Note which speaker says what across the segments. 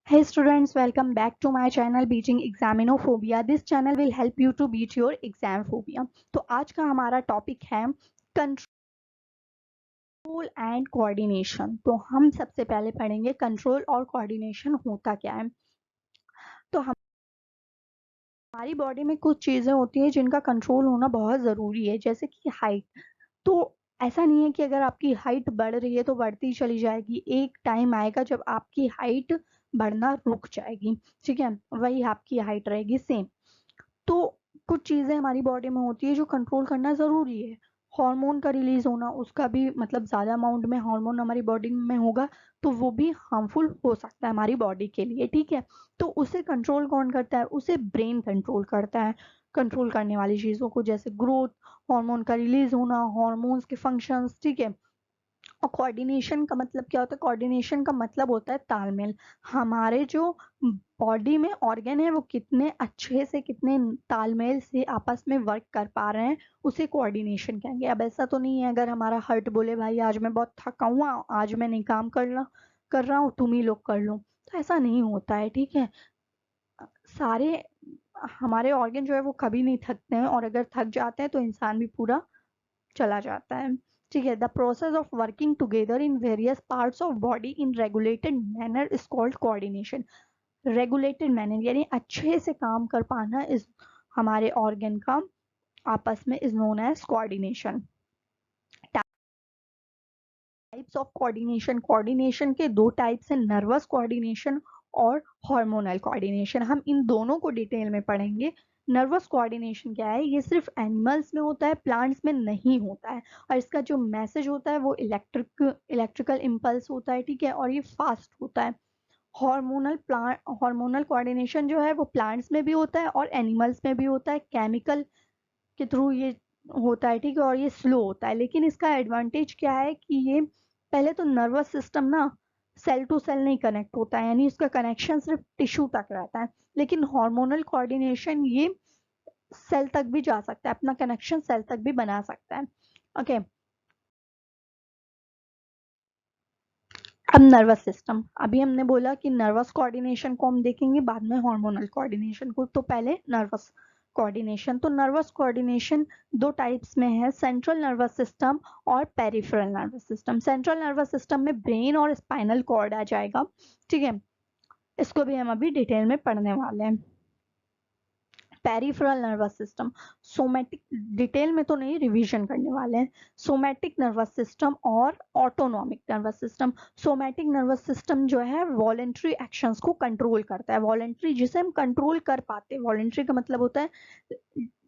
Speaker 1: Hey students, welcome back to my channel Beating Examinophobia. This channel will help you to beat your exam phobia. तो आज का हमारा topic है control and coordination. तो हम सबसे पहले पढ़ेंगे कंट्रोल और कोऑर्डिनेशन होता क्या है। तो हमारी बॉडी में कुछ चीज़ें होती हैं जिनका कंट्रोल होना बहुत ज़रूरी है, जैसे कि हाइट। तो ऐसा नहीं है कि अगर आपकी हाइट बढ़ रही है तो बढ़ती चली जाएगी, एक टाइम आएगा जब आपकी हाइट बढ़ना रुक जाएगी, ठीक है, वही आपकी हाइट रहेगी सेम। तो कुछ चीज़ें हमारी बॉडी में होती है जो कंट्रोल करना ज़रूरी है। हार्मोन का रिलीज होना, उसका भी मतलब ज़्यादा अमाउंट में हार्मोन हमारी बॉडी में होगा तो वो भी हार्मफुल हो सकता है हमारी बॉडी के लिए, ठीक है। तो उसे कंट्रोल कौन करता है? उसे ब्रेन कंट्रोल करता है। कंट्रोल करने वाली चीज़ों को, जैसे ग्रोथ, हार्मोन का रिलीज होना, हार्मोन्स के फंक्शंस, ठीक है। और कोऑर्डिनेशन का मतलब क्या होता है? कोऑर्डिनेशन का मतलब होता है तालमेल। हमारे जो बॉडी में ऑर्गन है वो कितने अच्छे से, कितने तालमेल से आपस में वर्क कर पा रहे हैं, उसे कोऑर्डिनेशन कहेंगे। अब ऐसा तो नहीं है अगर हमारा हार्ट बोले भाई आज मैं बहुत थका हुआ, आज मैं नहीं काम कर रहा हूँ, तुम ही लोग कर लो, तो ऐसा नहीं होता है, ठीक है। सारे हमारे ऑर्गन जो है वो कभी नहीं थकते हैं, और अगर थक जाते हैं तो इंसान भी पूरा चला जाता है, ठीक है। The process of working together in various parts of body in regulated manner is called coordination. Regulated manner यानी अच्छे से काम कर पाना इस हमारे ऑर्गन का आपस में is known as coordination. Types of coordination, coordination के दो टाइप्स हैं, नर्वस कोऑर्डिनेशन और हार्मोनल कोऑर्डिनेशन। हम इन दोनों को डिटेल में पढ़ेंगे। नर्वस कोऑर्डिनेशन क्या है? ये सिर्फ एनिमल्स में होता है, प्लांट्स में नहीं होता है, और इसका जो मैसेज होता है वो इलेक्ट्रिकल इम्पल्स होता है, ठीक है, और ये फास्ट होता है। हार्मोनल कोऑर्डिनेशन जो है वो प्लांट्स में भी होता है और एनिमल्स में भी होता है, केमिकल के थ्रू ये होता है, ठीक है, और ये स्लो होता है। लेकिन इसका एडवांटेज क्या है कि ये पहले तो नर्वस सिस्टम ना सेल टू सेल नहीं कनेक्ट होता है, यानी उसका कनेक्शन सिर्फ टिश्यू तक रहता है। लेकिन हार्मोनल कोऑर्डिनेशन ये सेल तक भी जा सकता है, अपना कनेक्शन सेल तक भी बना सकता है, ओके। अब नर्वस सिस्टम, अभी हमने बोला कि नर्वस कोऑर्डिनेशन को हम देखेंगे, बाद में हार्मोनल कोऑर्डिनेशन को, तो पहले नर्वस कोऑर्डिनेशन। तो नर्वस कोऑर्डिनेशन दो टाइप्स में है, सेंट्रल नर्वस सिस्टम और peripheral nervous system. Central nervous system में ब्रेन और स्पाइनल कॉर्ड आ जाएगा, ठीक है, इसको भी हम अभी डिटेल में पढ़ने वाले हैं। Peripheral nervous system, somatic, detail में तो नहीं, रिवीजन करने वाले हैं। सोमैटिक नर्वस सिस्टम और autonomic nervous system. Somatic nervous system जो है वॉलेंट्री एक्शंस को कंट्रोल करता है। वॉलेंट्री जिसे हम कंट्रोल कर पाते हैं, वॉलेंट्री का मतलब होता है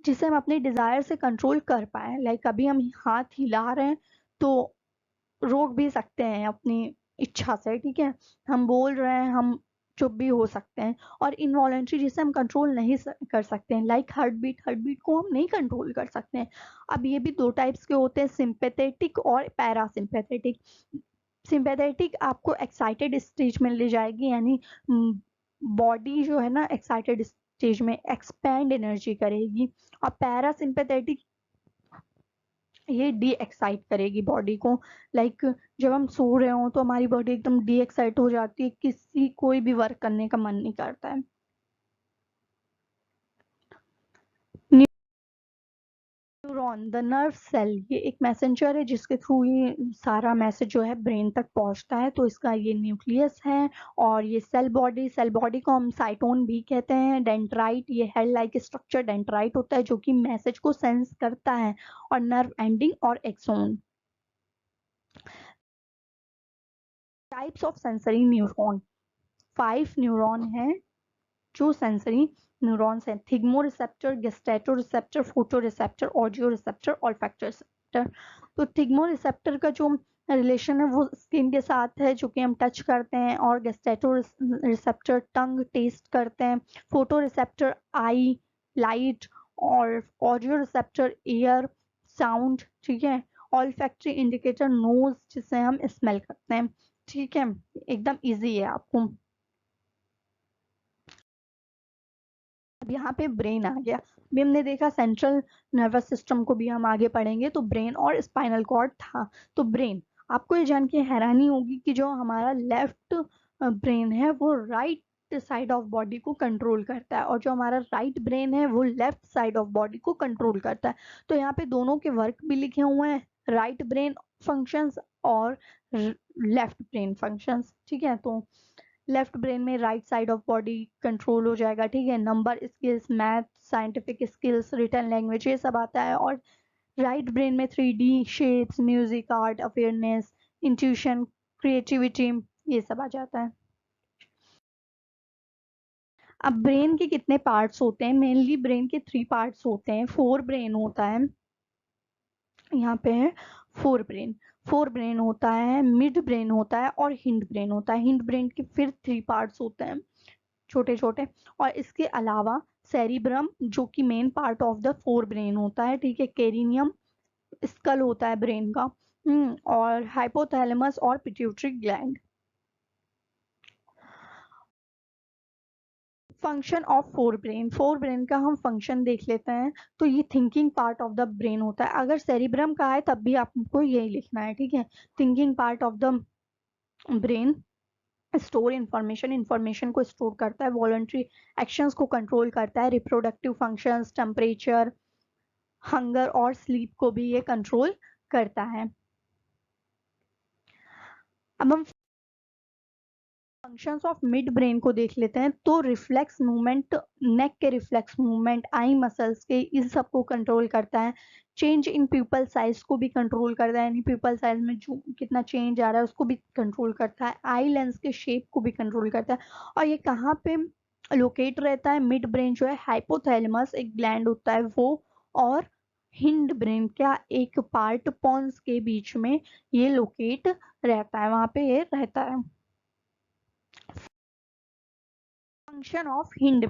Speaker 1: जिसे हम अपने डिजायर से कंट्रोल कर पाए, लाइक अभी हम हाथ हिला रहे हैं तो रोक भी सकते हैं अपनी इच्छा से, ठीक है, हम बोल रहे हैं, हम चुप भी हो सकते हैं। और इनवॉलेंट्री जिसे हम कंट्रोल नहीं कर सकते हैं, like heart beat, heart beat को हम नहीं कंट्रोल कर सकते हैं। अब ये भी दो टाइप्स के होते हैं, सिंपैथेटिक और पैरासिम्पैथेटिक। सिंपैथेटिक आपको एक्साइटेड स्टेज में ले जाएगी, यानी बॉडी जो है ना एक्साइटेड स्टेज में एक्सपैंड एनर्जी करेगी। और पैरासिम्पैथेटिक ये डी एक्साइट करेगी बॉडी को, लाइक जब हम सो रहे हो तो हमारी बॉडी एकदम डी एक्साइट हो जाती है, किसी कोई भी वर्क करने का मन नहीं करता है। न्यूरॉन, द नर्व सेल, ये एक मैसेंजर है जिसके थ्रू ये सारा मैसेज जो है ब्रेन तक पहुंचता है, तो इसका ये न्यूक्लियस है। और ये सेल बॉडी को हम साइटोन भी कहते हैं। डेंड्राइट, ये हेड लाइक स्ट्रक्चर डेंड्राइट होता है जो कि मैसेज को सेंस करता है। और नर्व एंडिंग और axon. Types of sensory neuron, 5 neuron है जो सेंसरी न्यूरॉन्स हैं। Thigmo receptor, gustato receptor, photo receptor, audio receptor, olfacto receptor. तो थिग्मो रिसेप्टर का जो रिलेशन है वो स्किन के साथ है, जो कि हम टच करते हैं। और गेस्टेटो रिसेप्टर टंग टेस्ट करते हैं। फोटो रिसेप्टर आई लाइट। और ऑडियो रिसेप्टर एयर साउंड, ठीक है। ऑल्फैक्टरी इंडिकेटर नोज, जिसे हम स्मेल करते हैं, ठीक है। एकदम इजी है आपको। अब यहाँ पे ब्रेन आ गया। अभी हमने देखा सेंट्रल नर्वस सिस्टम को भी हम आगे पढ़ेंगे, तो ब्रेन और स्पाइनल कॉर्ड था। तो आपको ये जान के हैरानी होगी कि जो हमारा लेफ्ट ब्रेन है वो right left side of body को कंट्रोल करता है, और जो हमारा राइट ब्रेन है वो लेफ्ट साइड ऑफ बॉडी को कंट्रोल करता है। तो यहाँ पे दोनों के वर्क भी लिखे हुए हैं, राइट ब्रेन फंक्शंस और लेफ्ट ब्रेन फंक्शंस। ठीक है, तो लेफ्ट ब्रेन में right side of body control हो जाएगा। ठीक है, number skills, math, scientific skills, written language, ये सब आता है। और राइट ब्रेन में 3D shapes, music, art, awareness, intuition, creativity, ये सब आ जाता है। अब ब्रेन के कितने पार्ट्स होते हैं? मेनली ब्रेन के 3 पार्ट्स होते हैं। फोर ब्रेन होता है, यहाँ पे है फोर ब्रेन होता है, मिड ब्रेन होता है और हिंड ब्रेन होता है। हिंड ब्रेन के फिर 3 पार्ट्स होते हैं, छोटे छोटे। और इसके अलावा सेरिब्रम, जो कि main part of the fore brain होता है। ठीक है, केरिनियम स्कल होता है ब्रेन का, और हाइपोथैलेमस और pituitary gland. Function of fore brain का हम फंक्शन देख लेते हैं। तो ये thinking part of the brain होता है। अगर सेरिब्रम का है तब भी आपको यही लिखना है। ठीक है, thinking part of the brain store information, information को स्टोर करता है, वॉलंटरी एक्शंस को कंट्रोल करता है, रिप्रोडक्टिव फंक्शंस, टेम्परेचर, हंगर और स्लीप को भी ये कंट्रोल करता है। अब हम फंक्शंस ऑफ मिड ब्रेन को देख लेते हैं। तो रिफ्लेक्स मूवमेंट, नेक के रिफ्लेक्स मूवमेंट, आई मसल्स के, इन सब को कंट्रोल करता है। चेंज इन प्यूपल साइज को भी कंट्रोल करता है, यानी प्यूपल साइज में जो कितना चेंज आ रहा है उसको भी कंट्रोल करता है। आई लेंस के शेप को भी कंट्रोल करता है। और ये कहाँ पे लोकेट रहता है? मिड ब्रेन जो है, हाइपोथैलेमस एक ग्लैंड होता है वो, और हिंड ब्रेन का एक पार्ट पॉन्स के बीच में ये लोकेट रहता है, वहां पे ये रहता है। फंक्शन ऑफ हिंड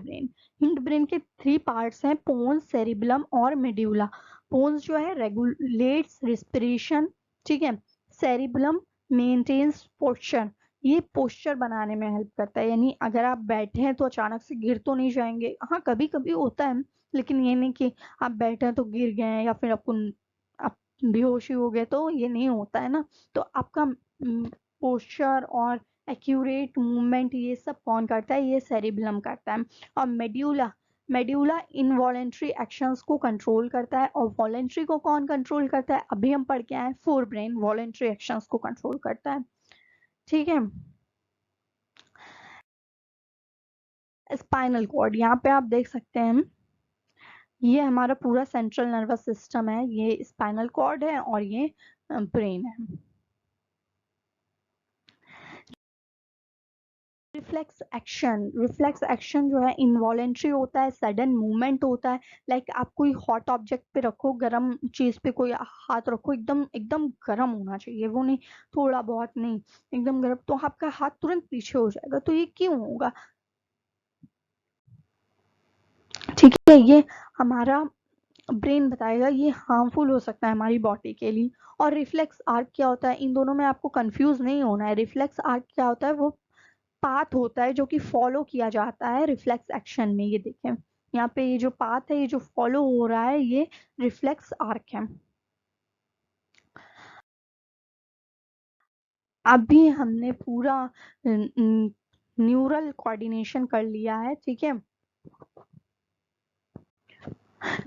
Speaker 1: ब्रेन के 3 पार्ट्स हैं, पोन्स, सेरिबलम और मेड्यूला। पोन्स जो है रेगुलेट्स रिस्पिरेशन। ठीक है, सेरिबलम मेंटेन्स पोस्चर, ये पोस्चर बनाने में हेल्प करता है, यानी अगर आप बैठे हैं तो अचानक से गिर तो नहीं जाएंगे। हाँ, कभी कभी होता है, लेकिन ये नहीं कि आप बैठे हैं तो गिर गए या फिर आपको आप बेहोशी हो गए, तो ये नहीं होता है ना। तो आपका पोस्चर और एक्यूरेट मूवमेंट ये सब कौन करता है? ये सेरिबलम करता है। और मेड्यूला इनवॉलेंट्री एक्शंस को कंट्रोल करता है। और वॉलेंट्री को कौन कंट्रोल करता है? अभी हम पढ़ के आए, फोर ब्रेन वॉलेंट्री एक्शंस को कंट्रोल करता है। ठीक है, स्पाइनल कॉर्ड, यहाँ पे आप देख सकते हैं, ये हमारा पूरा सेंट्रल नर्वस सिस्टम है, ये स्पाइनल कॉर्ड है और ये ब्रेन है। रिफ्लेक्स एक्शन जो है इनवॉलेंट्री होता है, सडन मूवमेंट होता है। लाइक आप कोई हॉट ऑब्जेक्ट पे रखो, गरम चीज पे कोई हाथ रखो, एकदम एकदम गरम होना चाहिए, वो नहीं थोड़ा बहुत नहीं, एकदम गरम, तो आपका हाथ तुरंत पीछे हो जाएगा। तो ये क्यों होगा? ठीक है, ये हमारा ब्रेन बताएगा, ये हार्मफुल हो सकता है हमारी बॉडी के लिए। और रिफ्लेक्स आर्क क्या होता है? इन दोनों में आपको कंफ्यूज नहीं होना है। रिफ्लेक्स आर्क क्या होता है? वो पाथ होता है जो कि फॉलो किया जाता है रिफ्लेक्स एक्शन में। ये देखें, यहाँ पे ये जो पाथ है, ये जो फॉलो हो रहा है, ये रिफ्लेक्स आर्क है। अभी हमने पूरा न्यूरल कोऑर्डिनेशन कर लिया है। ठीक है,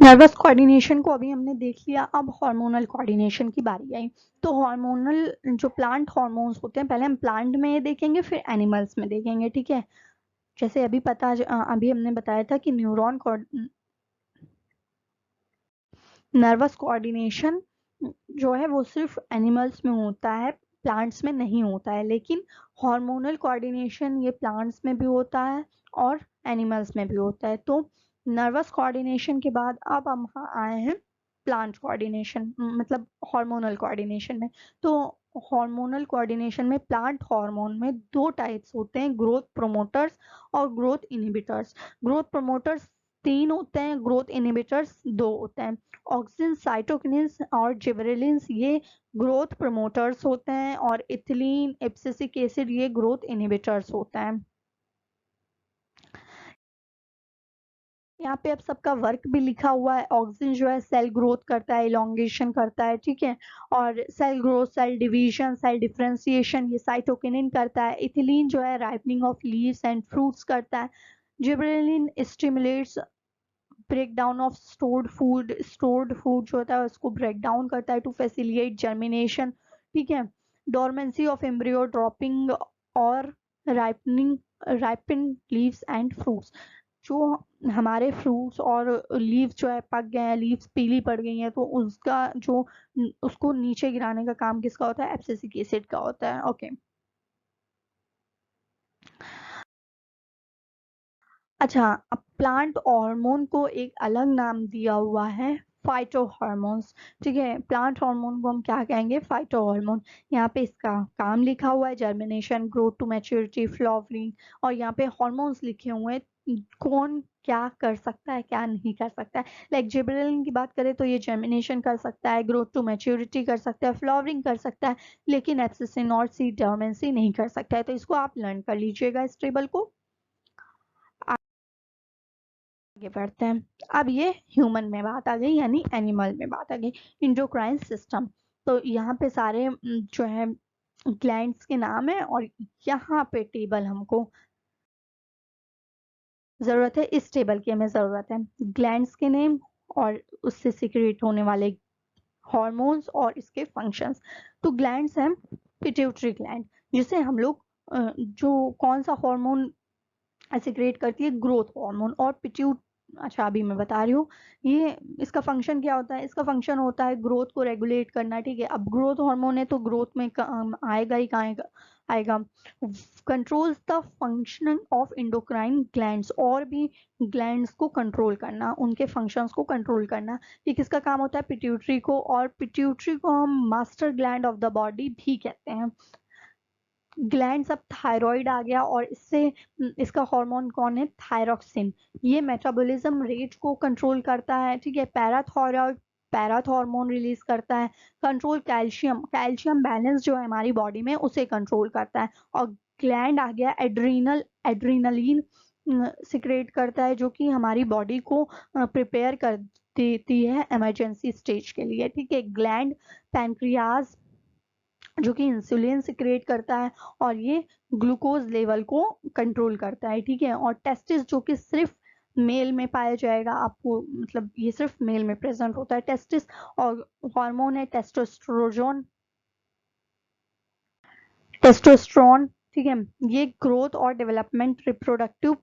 Speaker 1: नर्वस कोऑर्डिनेशन को अभी हमने देख लिया। अब हार्मोनल कोऑर्डिनेशन की बारी आई। तो हार्मोनल जो प्लांट हार्मोन्स होते हैं, पहले हम प्लांट में देखेंगे, फिर एनिमल्स में देखेंगे। ठीक है, जैसे अभी हमने बताया था कि नर्वस कोऑर्डिनेशन जो है वो सिर्फ एनिमल्स में होता है, प्लांट्स में नहीं होता है। लेकिन हार्मोनल कोऑर्डिनेशन ये प्लांट्स में भी होता है और एनिमल्स में भी होता है। तो नर्वस कोऑर्डिनेशन के बाद अब हम आए हैं प्लांट कोऑर्डिनेशन, मतलब हार्मोनल कोऑर्डिनेशन में। तो हार्मोनल कोऑर्डिनेशन में प्लांट हार्मोन में 2 टाइप्स होते हैं, ग्रोथ प्रोमोटर्स और ग्रोथ इनहिबिटर्स। ग्रोथ प्रोमोटर्स 3 होते हैं, ग्रोथ इनहिबिटर्स 2 होते हैं। ऑक्सिन, साइटोकिनिन्स और जिबरेलिन्स ये ग्रोथ प्रमोटर्स होते हैं, और इथिलीन, एब्सिसिक एसिड ये ग्रोथ इनहिबिटर्स होते हैं। यहाँ पे अब सबका वर्क भी लिखा हुआ है। ऑक्सिन जो है सेल ग्रोथ करता है, इलोंगेशन करता है, ठीक है, और cell growth, cell division, cell differentiation ये साइटोकिनिन करता है। इथिलीन जो है ripening of leaves and fruits करता है। Gibberellin stimulates break down of stored food जो होता है उसको ब्रेक डाउन करता है टू फैसिलिटेट जर्मिनेशन, ठीक है। डोरमेंसी ऑफ एम्ब्रियो, ड्रॉपिंग और ripening, ripen leaves and fruits. जो हमारे फ्रूट्स और लीव्स जो है पक गए हैं, लीव्स पीली पड़ गई हैं, तो उसका जो उसको नीचे गिराने का काम किसका होता है? एब्सिसिक एसिड का होता है। ओके, अच्छा, अब प्लांट हार्मोन को एक अलग नाम दिया हुआ है, फाइटो हार्मोन्स, ठीक है। प्लांट हार्मोन को हम क्या कहेंगे? Phyto hormone. यहाँ पे इसका काम लिखा हुआ है, germination, growth to maturity, flowering, और यहाँ पे हार्मोन्स लिखे हुए हैं कौन क्या कर सकता है, क्या नहीं कर सकता है। लाइक जिबरेलिन की बात करें तो ये जर्मिनेशन कर सकता है, ग्रोथ टू मैच्योरिटी कर सकता है, फ्लावरिंग कर सकता है, लेकिन एब्सिसिन और सीड डोर्मेंसी नहीं कर सकता है। तो इसको आप लर्न कर लीजिएगा इस टेबल को। आगे बढ़ते हैं। अब ये ह्यूमन में बात आ गई, यानी एनिमल में बात आ गई। इंडोक्राइन सिस्टम, तो यहाँ पे सारे जो है ग्लैंड्स के नाम है, और यहाँ पे टेबल हमको जरूरत है, इस टेबल की हमें जरूरत है। ग्लैंड्स के नेम और उससे सिक्रेट होने वाले हॉर्मोन्स और इसके फंक्शंस। तो ग्लैंड्स हैं, पिट्यूटरी ग्लैंड, जिसे हम लोग जो कौन सा हार्मोन सिक्रेट करती है? Growth hormone. और पिट्यूट, अच्छा अभी मैं बता रही हूँ, ये इसका फंक्शन क्या होता है? इसका फंक्शन होता है ग्रोथ को रेगुलेट करना, ठीक है। अब ग्रोथ हार्मोन है तो ग्रोथ में आएगा ही, कहाँ आएगा? Controls the function of endocrine glands, और भी ग्लैंड्स को कंट्रोल करना, उनके फंक्शंस को कंट्रोल करना, ये किसका काम होता है? पिट्यूटरी को। और पिट्यूटरी को हम master gland of the body भी कहते हैं। ग्लैंड, अब थायराइड आ गया, और इससे इसका हार्मोन कौन है? थायरोक्सिन। ये मेटाबॉलिज्म रेट को कंट्रोल करता है, ठीक है। पैराथायराइड पैराथ हार्मोन रिलीज करता है। कंट्रोल कैल्शियम, कैल्शियम बैलेंस जो है हमारी बॉडी में उसे कंट्रोल करता है। और ग्लैंड आ गया एड्रीनलिन सिक्रेट करता है, जो कि हमारी बॉडी को प्रिपेयर कर देती है इमरजेंसी स्टेज के लिए, ठीक है। ग्लैंड पैनक्रियाज जो कि इंसुलिन सिक्रेट करता है, और ये ग्लूकोज लेवल को कंट्रोल करता है, ठीक है। और टेस्टिस जो कि सिर्फ मेल में पाया जाएगा, आपको मतलब ये सिर्फ मेल में प्रेजेंट होता है टेस्टिस। और हार्मोन है टेस्टोस्टेरोन, टेस्टोस्टेरोन, ठीक है। ये ग्रोथ और डेवलपमेंट, रिप्रोडक्टिव,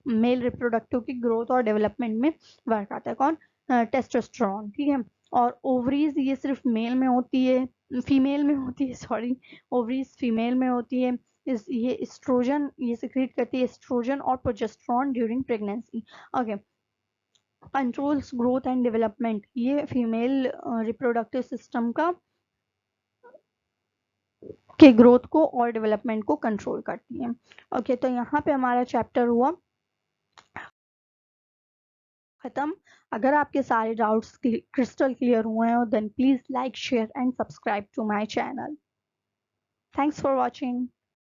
Speaker 1: मेल रिप्रोडक्टिव की ग्रोथ और डेवलपमेंट में वर्क आता है। कौन? टेस्टोस्टेरोन, ठीक है। और ओवरीज ये सिर्फ मेल में होती है, फीमेल में होती है, सॉरी, ओवरीज फीमेल में होती है। ये एस्ट्रोजन, ये सिक्रेट करती है एस्ट्रोजन और progesterone during pregnancy. Okay, controls growth and development, ये फीमेल रिप्रोडक्टिव सिस्टम का के ग्रोथ को और डेवलपमेंट को कंट्रोल करती है। ओके, तो यहाँ पे हमारा चैप्टर हुआ खत्म। अगर आपके सारे डाउट्स क्रिस्टल क्लियर हुए हैं, then please like, share and subscribe to my channel. Thanks for watching.